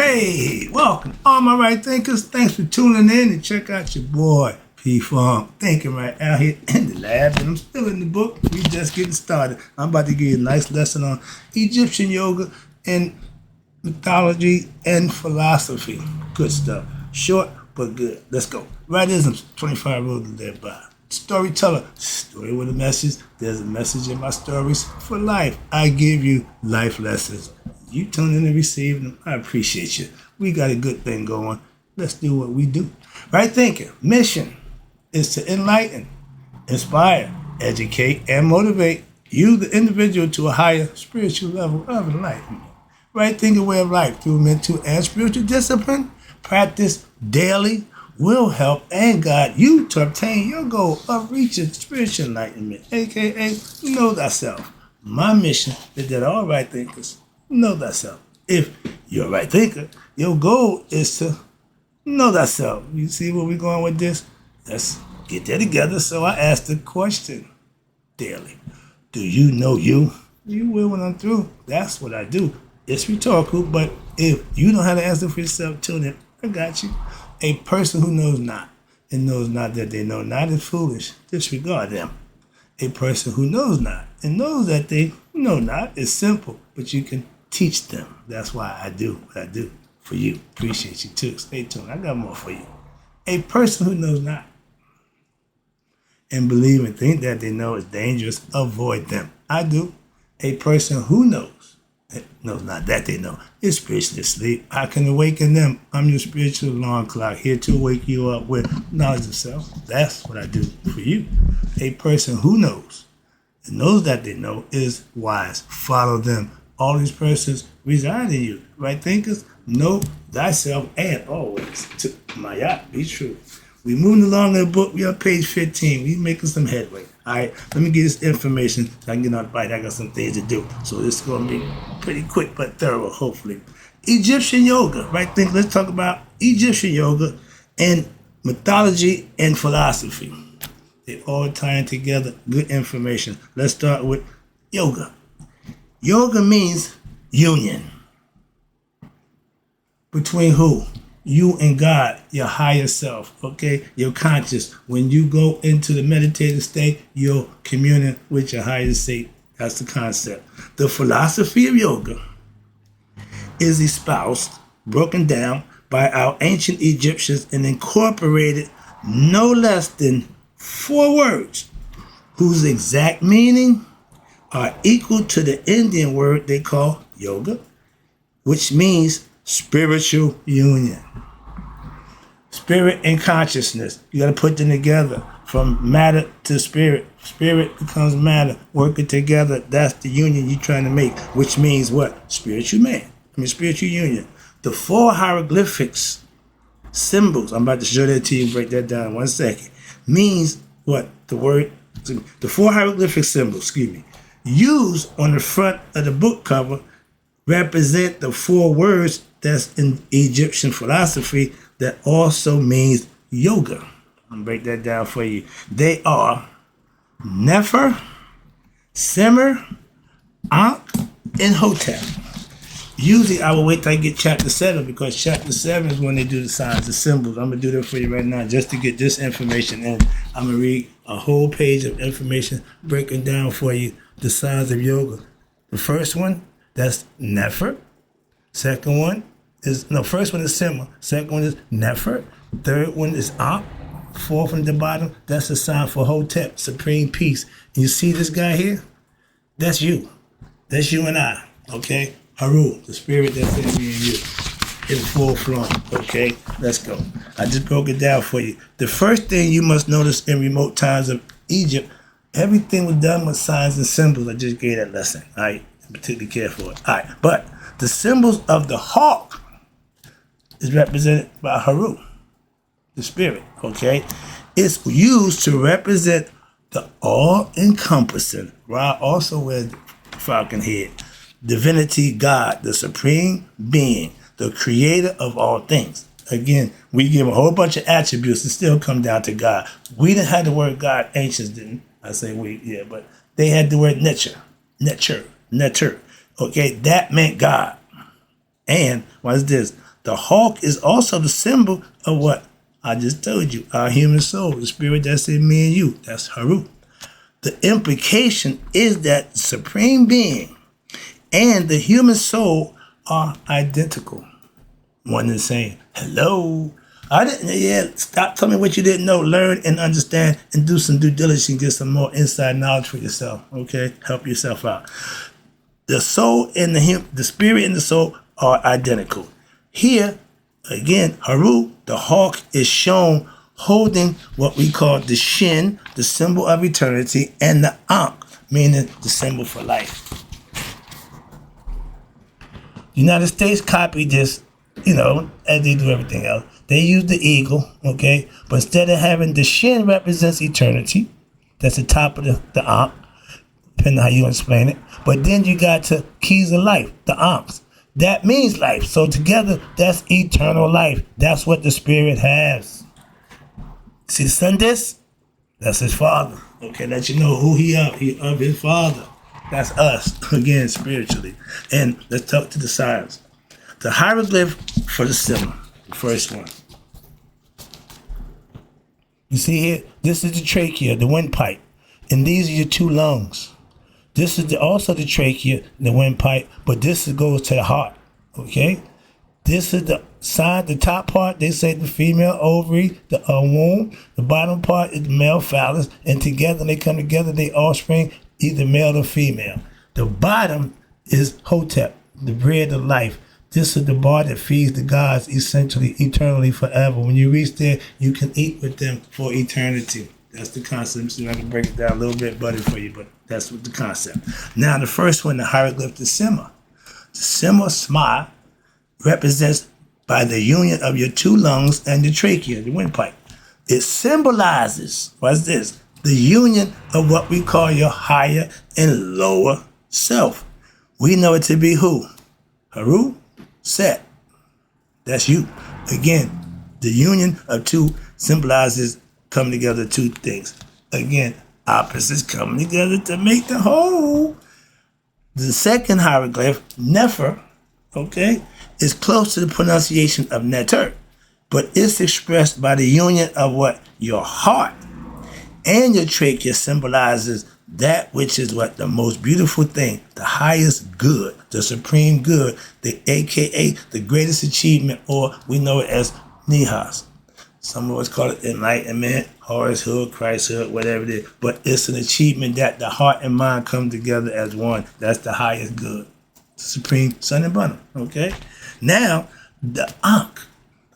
Hey, welcome, all my right thinkers. Thanks for tuning in and check out your boy P-Funk thinking right out here in the lab, and I'm still in the book. We just getting started. I'm about to give you a nice lesson on Egyptian yoga and mythology and philosophy. Good stuff. Short but good. Let's go. Rightisms, 25 rules to live by. Storyteller, story with a message. There's a message in my stories for life. I give you life lessons. You tune in and receive them. I appreciate you. We got a good thing going. Let's do what we do. Right thinking. Mission is to enlighten, inspire, educate, and motivate you, the individual, to a higher spiritual level of enlightenment. Right thinking way of life through mental and spiritual discipline, practice daily, will help and guide you to obtain your goal of reaching spiritual enlightenment, aka know thyself. My mission is that all right thinkers know thyself. If you're a right thinker, your goal is to know thyself. You see where we're going with this? Let's get that together. So I asked the question daily. Do you know you? You will when I'm through. That's what I do. It's rhetorical, but if you don't have to answer for yourself, tune in. I got you. A person who knows not and knows not that they know not is foolish. Disregard them. A person who knows not and knows that they know not is simple, but you can teach them. That's why I do what I do for you. Appreciate you too. Stay tuned. I got more for you. A person who knows not and believe and think that they know is dangerous, avoid them. I do. A person who knows not that they know is spiritually asleep. I can awaken them. I'm your spiritual alarm clock, here to wake you up with knowledge of self. That's what I do for you. A person who knows and knows that they know is wise. Follow them. All these persons reside in you. Right thinkers, know thyself and always to my yacht be true. We moving along in the book. We on page 15. We making some headway. All right, let me get this information so I can get on the bite. I got some things to do. So this is going to be pretty quick but thorough, hopefully. Egyptian yoga, right? Let's talk about Egyptian yoga and mythology and philosophy. They all tie in together. Good information. Let's start with yoga. Yoga means union. Between who? You and God, your higher self, okay? Your conscious. When you go into the meditative state, you're communing with your higher state. That's the concept. The philosophy of yoga is espoused, broken down by our ancient Egyptians and incorporated no less than 4 words whose exact meaning are equal to the Indian word they call yoga, which means spiritual union. Spirit and consciousness. You got to put them together from matter to spirit. Spirit becomes matter. Working together. That's the union you're trying to make, which means what? Spiritual man. Spiritual union. The 4 hieroglyphics, symbols, I'm about to show that to you, break that down in 1 second, means what? The 4 hieroglyphic symbols, used on the front of the book cover represent the 4 words that's in Egyptian philosophy that also means yoga. I'm going to break that down for you. They are Nefer, Semer, Ankh, and Hotep. Usually I will wait till I get chapter 7 because chapter 7 is when they do the signs, the symbols. I'm going to do that for you right now just to get this information in. I'm going to read a whole page of information breaking down for you the signs of yoga. The first one, that's Nefer. First one is Semer. Second one is Nefer. Third one is Ankh. Fourth from the bottom, that's a sign for Hotep, supreme peace. And you see this guy here? That's you. That's you and I, okay? Haru, the spirit that's in me and you, in full flow, okay? Let's go. I just broke it down for you. The first thing you must notice in remote times of Egypt, everything was done with signs and symbols. I just gave that lesson, all right? Be particularly careful. All right, but the symbols of the hawk is represented by Haru, the spirit, okay? It's used to represent the all-encompassing, Ra also wears the falcon head, divinity, God, the supreme being, the creator of all things. Again, we give a whole bunch of attributes and still come down to God. We didn't have the word God, ancients didn't. I say we, yeah, but they had the word nature. Okay, that meant God. And what is this? The hawk is also the symbol of what I just told you, our human soul, the spirit that's in me and you. That's Haru. The implication is that the supreme being and the human soul are identical. One and the same. Hello. Stop telling me what you didn't know. Learn and understand and do some due diligence and get some more inside knowledge for yourself. Okay? Help yourself out. The soul and the spirit and the soul are identical. Here, again, Haru, the hawk, is shown holding what we call the shin, the symbol of eternity, and the ankh, meaning the symbol for life. The United States copied this, as they do everything else. They use the eagle, okay? But instead of having the shin represents eternity, that's the top of the ankh, depending on how you explain it. But then you got to keys of life, the ankhs. That means life. So together, that's eternal life. That's what the spirit has. See the sun disc? That's his father. Okay, let you know who he of his father. That's us, again, spiritually. And let's talk to the science. The hieroglyph for the symbol, the first one. You see here, this is the trachea, the windpipe. And these are your two lungs. This is also the trachea, the windpipe, but this goes to the heart, okay? This is the side, the top part, they say the female ovary, the womb. The bottom part is the male phallus, and together, they come together, they offspring, either male or female. The bottom is Hotep, the bread of life. This is the bar that feeds the gods essentially, eternally, forever. When you reach there, you can eat with them for eternity. That's the concept. So I can break it down a little bit better for you, but that's what the concept. Now, the first one, the hieroglyph, the Sema. The Sema Sma represents by the union of your two lungs and the trachea, the windpipe. It symbolizes, what's this? The union of what we call your higher and lower self. We know it to be who? Haru, Set. That's you. Again, the union of two symbolizes coming together, two things. Again, opposites coming together to make the whole. The second hieroglyph, Nefer, okay, is close to the pronunciation of Neter, but it's expressed by the union of what? Your heart and your trachea symbolizes that which is what? The most beautiful thing, the highest good, the supreme good, the AKA the greatest achievement, or we know it as Nihas. Some of us call it enlightenment, Horushood, Christhood, whatever it is. But it's an achievement that the heart and mind come together as one. That's the highest good. The supreme sun and bunny. Okay? Now, the Ankh,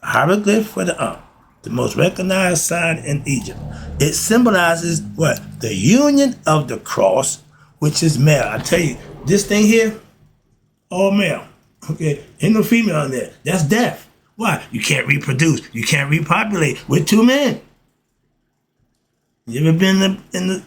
the hieroglyph for the Ankh, the most recognized sign in Egypt. It symbolizes what? The union of the cross, which is male. I tell you, this thing here, all male. Okay? Ain't no female in there. That's death. Why? You can't reproduce. You can't repopulate with two men. You ever been in the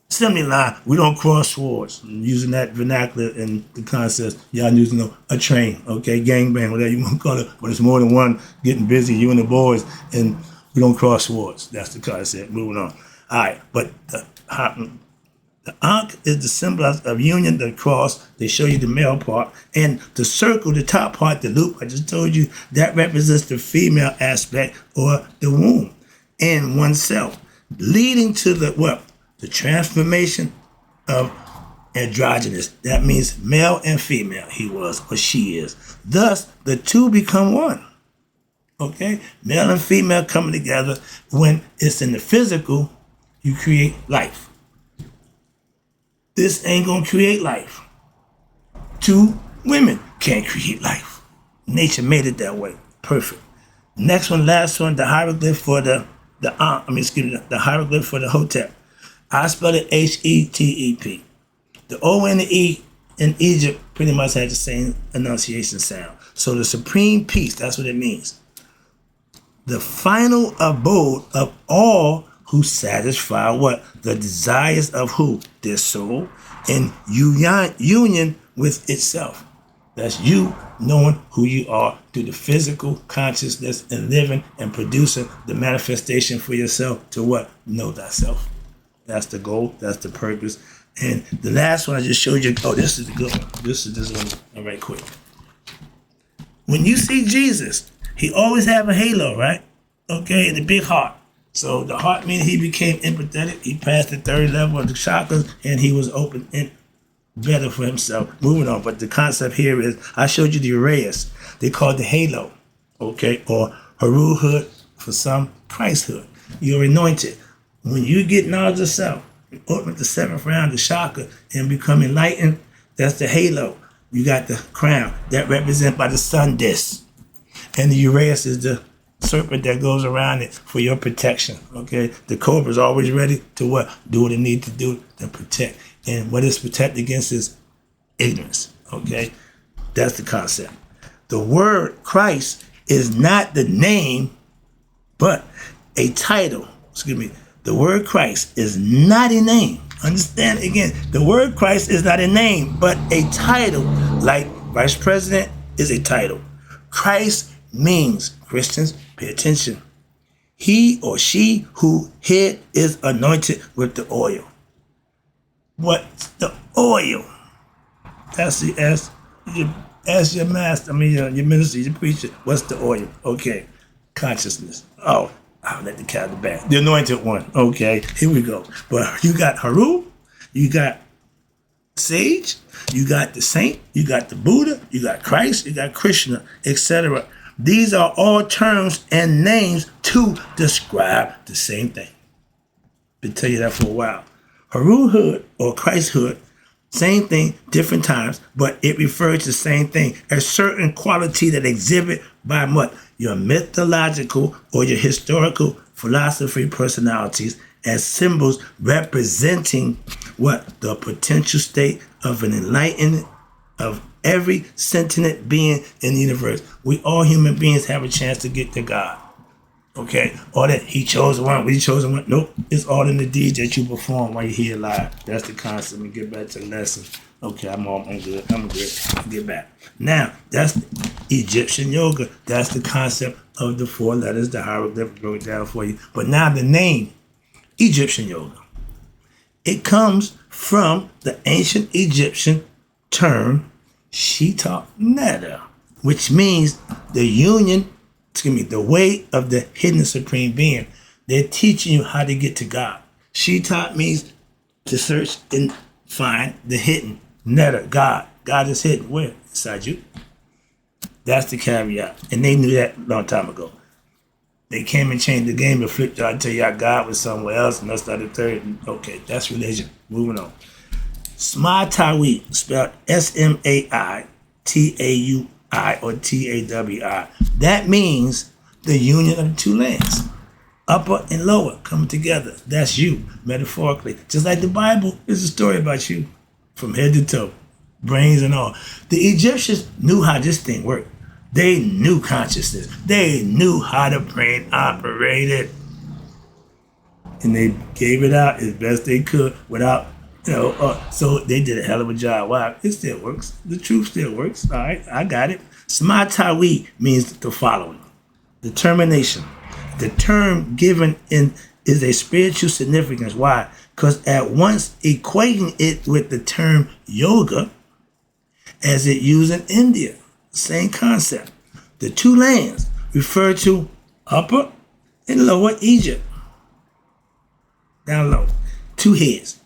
assembly line? We don't cross swords. I'm using that vernacular and the concept. Y'all using a train, okay? Gangbang, whatever you want to call it. But it's more than one getting busy, you and the boys, and we don't cross swords. That's the concept. Moving on. All right, but the Ankh is the symbol of union, the cross. They show you the male part. And the circle, the top part, the loop, I just told you, that represents the female aspect or the womb in oneself, leading to the what? The transformation of androgynous. That means male and female, he was or she is. Thus, the two become one. Okay? Male and female coming together. When it's in the physical, you create life. This ain't gonna create life. Two women can't create life. Nature made it that way. Perfect. Next one, last one, the hieroglyph for the hieroglyph for the Hotep. I spell it H-E-T-E-P. The O and the E in Egypt pretty much had the same enunciation sound. So the supreme peace, that's what it means. The final abode of all who satisfy what? The desires of who? Their soul in union with itself. That's you knowing who you are through the physical consciousness and living and producing the manifestation for yourself to what? Know thyself. That's the goal. That's the purpose. And the last one I just showed you. Oh, this is the good one. This one. All right, quick. when you see Jesus, he always have a halo, right? Okay, and a big heart. So the heart means he became empathetic. He passed the third level of the chakras, and he was open and better for himself. Moving on, but the concept here is, I showed you the Urias. They call it the halo, okay, or Haru hood for some, Christ hood. You're anointed. When you get knowledge of self, open the seventh round, the chakra, and become enlightened, that's the halo. You got the crown that represented by the sun disk. And the Urias is the serpent that goes around it for your protection, okay? The cobra is always ready to what? Do what it needs to do to protect. And what it's protected against is ignorance, okay? That's the concept. The word Christ is not the name, but a title. Excuse me. The word Christ is not a name. Understand again, the word Christ is not a name, but a title. Like vice president is a title. Christ means, Christians, pay attention, he or she who head is anointed with the oil. What's the oil? That's the S. You ask your master, your minister, your preacher, what's the oil? Okay, consciousness. Oh, I'll let the cat back. The anointed one. Okay, here we go. But you got Haru, you got sage, you got the saint, you got the Buddha, you got Christ, you got Krishna, etc. These are all terms and names to describe the same thing. Been tell you that for a while. Haru hood or Christ hood, same thing, different times, but it refers to the same thing. A certain quality that exhibit by what? Your mythological or your historical philosophy personalities as symbols representing what? The potential state of an enlightenment of every sentient being in the universe. We all human beings have a chance to get to God. Okay? Or that he chose one, we chose one. Nope. It's all in the deeds that you perform while you're here alive. That's the concept. We get back to the lesson. Okay, I'm good. I'm good. Get back. Now, that's Egyptian yoga. That's the concept of the four letters, the hieroglyph broke down for you. But now the name, Egyptian yoga. It comes from the ancient Egyptian term Shita Netta, which means the way of the hidden supreme being. They're teaching you how to get to God. Shita means to search and find the hidden. Netta, God. God is hidden. Where? Inside you. That's the caveat. And they knew that a long time ago. They came and changed the game and flipped y'all and tell y'all God was somewhere else and that's not the third. Okay, that's religion. Moving on. Smatawi, spelled Smaitaui or Tawi. That means the union of the two lands. Upper and lower coming together. That's you, metaphorically. Just like the Bible is a story about you from head to toe, brains and all. The Egyptians knew how this thing worked. They knew consciousness. They knew how the brain operated. And they gave it out as best they could without, so they did a hell of a job. Wow, it still works. The truth still works. All right, I got it. Smatawi means the following. Determination. The term given in is a spiritual significance. Why? Because at once equating it with the term yoga as it used in India. Same concept. The two lands refer to Upper and Lower Egypt. Down low. Two heads.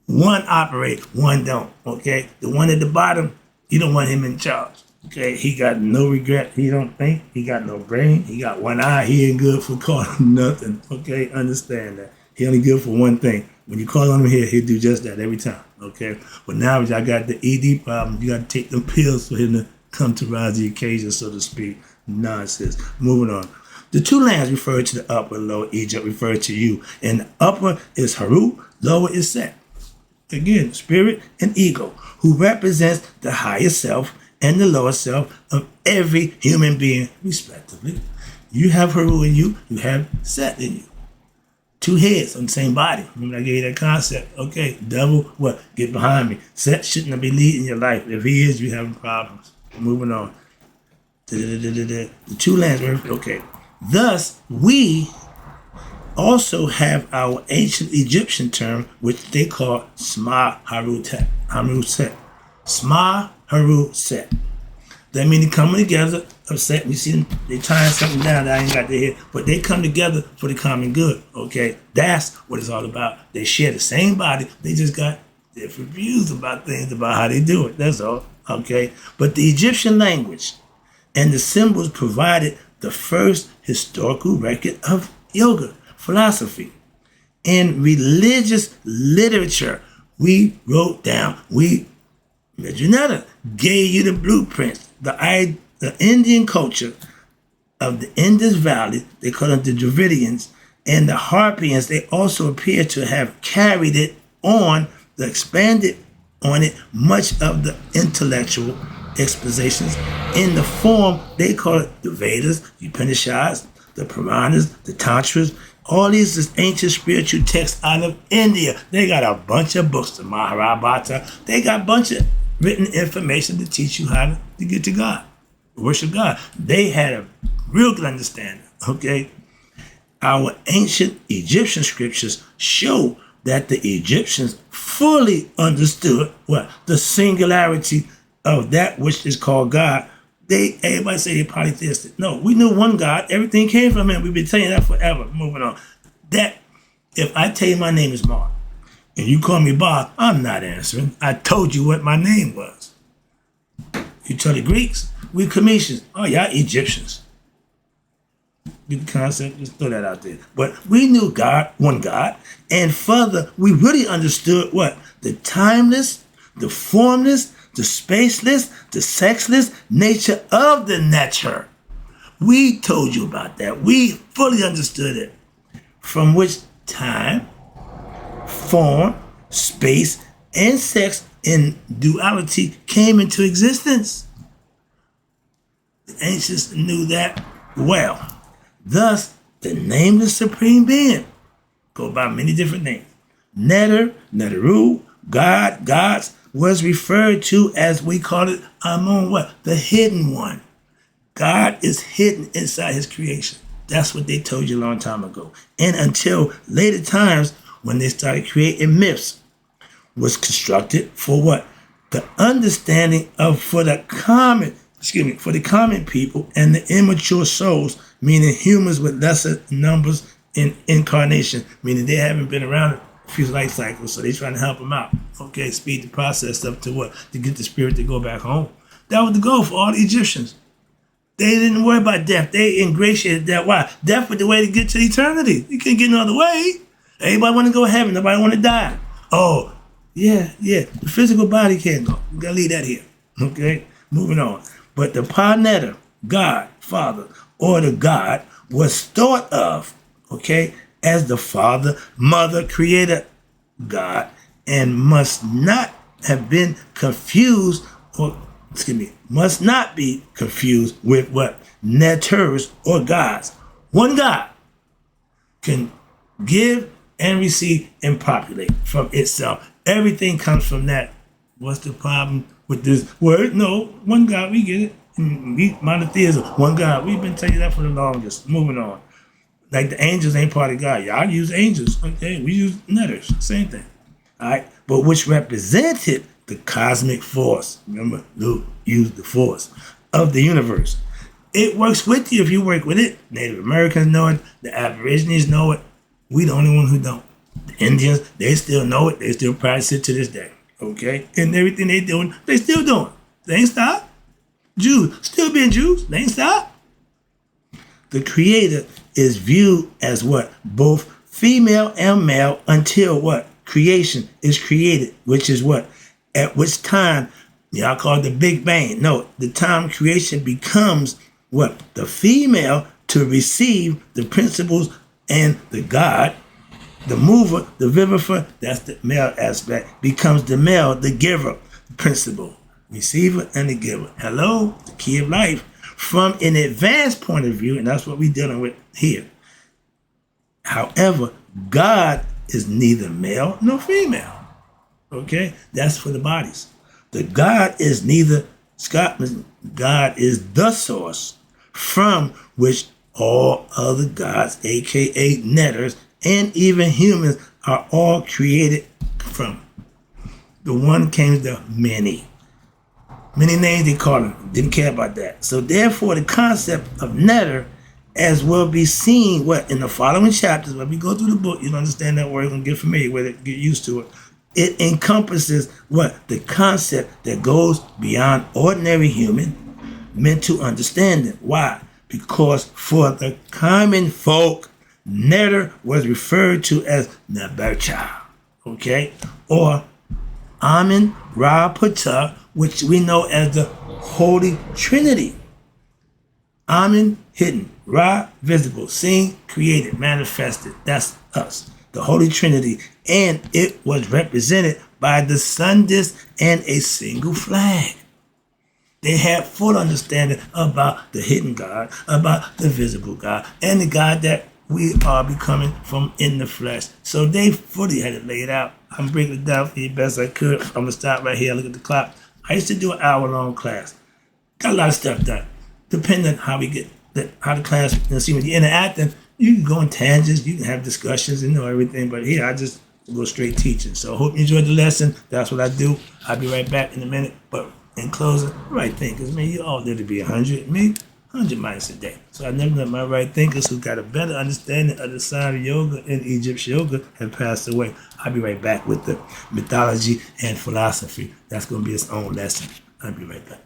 One operate, one don't. Okay? The one at the bottom, you don't want him in charge. Okay? He got no regret. He don't think. He got no brain. He got one eye. He ain't good for calling nothing. Okay? Understand that. He only good for one thing. When you call on him here, he'll do just that every time. Okay? But now I got the ED problem. You got to take them pills for him to come to rise the occasion, so to speak. Nonsense. Moving on. The two lands refer to the upper and lower Egypt, refer to you. And the upper is Haru, lower is Set. Again, spirit and ego, who represents the higher self and the lower self of every human being, respectively. You have Haru in you, you have Set in you. Two heads on the same body. Remember I gave you that concept. Okay, devil, what? Get behind me. Set shouldn't be leading your life. If he is, you're having problems. Moving on. The two lands, okay. Thus, we also have our ancient Egyptian term, which they call Sma Haru Set. Sma Haru Set. That means coming together upset. We see them, they tying something down that I ain't got to hear, but they come together for the common good, okay? That's what it's all about. They share the same body. They just got different views about things, about how they do it. That's all, okay? But the Egyptian language and the symbols provided the first historical record of yoga philosophy. In religious literature, we wrote down, Janetta gave you the blueprints, the Indian culture of the Indus Valley, they call them the Dravidians, and the Harpians, they also appear to have carried it on, expanded on it, much of the intellectual expositions in the form, they call it the Vedas, the Upanishads, the Puranas, the Tantras, all these is ancient spiritual texts out of India. They got a bunch of books, the Mahabharata. They got a bunch of written information to teach you how to get to God, worship God. They had a real good understanding, okay? Our ancient Egyptian scriptures show that the Egyptians fully understood what? The singularity of that which is called God. Everybody say they're polytheistic. No, we knew one God. Everything came from him. We've been telling you that forever. Moving on. That, if I tell you my name is Mark, and you call me Bob, I'm not answering. I told you what my name was. You tell the Greeks, we Cometians. Oh, y'all Egyptians. Get the concept? Just throw that out there. But we knew God, one God. And further, we really understood what? The timeless, the formless, the spaceless, the sexless nature of the nature. We told you about that. We fully understood it. From which time, form, space, and sex in duality came into existence. The ancients knew that well. Thus, the nameless supreme being, go by many different names. Neter, Neteru, God, gods, was referred to as, we call it, Amun, what? The hidden one. God is hidden inside his creation. That's what they told you a long time ago. And until later times, when they started creating myths, was constructed for what? The understanding of, for the common people and the immature souls, meaning humans with lesser numbers in incarnation, meaning they haven't been around a few life cycles, so they're trying to help them out. Okay, speed the process up to what? To get the spirit to go back home. That was the goal for all the Egyptians. They didn't worry about death. They ingratiated that. Why? Death was the way to get to eternity. You can't get no other way. Everybody want to go to heaven. Nobody want to die. Oh, yeah. The physical body can't go. We gotta leave that here. Okay, moving on. But the Panetter, God, Father, or the God, was thought of, okay, as the Father, Mother, Creator, God, and must not have been confused, must not be confused with what? Neters or gods. One God can give and receive and populate from itself. Everything comes from that. What's the problem with this word? No, one God, we get it. Monotheism, one God. We've been telling you that for the longest. Moving on. Like the angels ain't part of God. Y'all use angels, okay? We use netters, same thing. All right, but which represented the cosmic force. Remember, Luke used the force of the universe. It works with you if you work with it. Native Americans know it. The Aborigines know it. We the only ones who don't. The Indians, they still know it. They still practice it to this day, okay? And everything they doing, they still doing. They ain't stopped. Jews, still being Jews. They ain't stopped. The Creator is viewed as what? Both female and male until what? Creation is created, which is what? At which time, y'all call it the Big Bang. No, the time creation becomes what? The female to receive the principles and the God, the mover, the vivifier, that's the male aspect, becomes the male, the giver, the principle, receiver, and the giver. Hello, the key of life. From an advanced point of view, and that's what we're dealing with here. However, God is neither male nor female. Okay? That's for the bodies. The God is neither Scotland. God is the source from which all other gods, aka netters, and even humans are all created from. The one came the many. Many names they call him. Didn't care about that. So therefore, the concept of netter, as will be seen in the following chapters, when we go through the book, you'll understand that word and get familiar with it, get used to it. It encompasses the concept that goes beyond ordinary human mental understanding. Why? Because for the common folk, netter was referred to as Nebercha, okay? Or Amen Ra Pata, which we know as the Holy Trinity. Amen, hidden. Ra, visible. Seen, created, manifested. That's us, the Holy Trinity. And it was represented by the sun disk and a single flag. They had full understanding about the hidden God, about the visible God, and the God that we are becoming from in the flesh. So they fully had it laid out. I'm breaking it down for you best I could. I'm going to stop right here. Look at the clock. I used to do an hour-long class. Got a lot of stuff done. Depending on how we get, how the class, see, when you're interacting, you can go on tangents, you can have discussions and know everything. But here, I just go straight teaching. So I hope you enjoyed the lesson. That's what I do. I'll be right back in a minute. But in closing, right thinkers, man, you all live to be 100. Me, 100 miles a day. So I never let my right thinkers who got a better understanding of the side of yoga and Egyptian yoga have passed away. I'll be right back with the mythology and philosophy. That's going to be its own lesson. I'll be right back.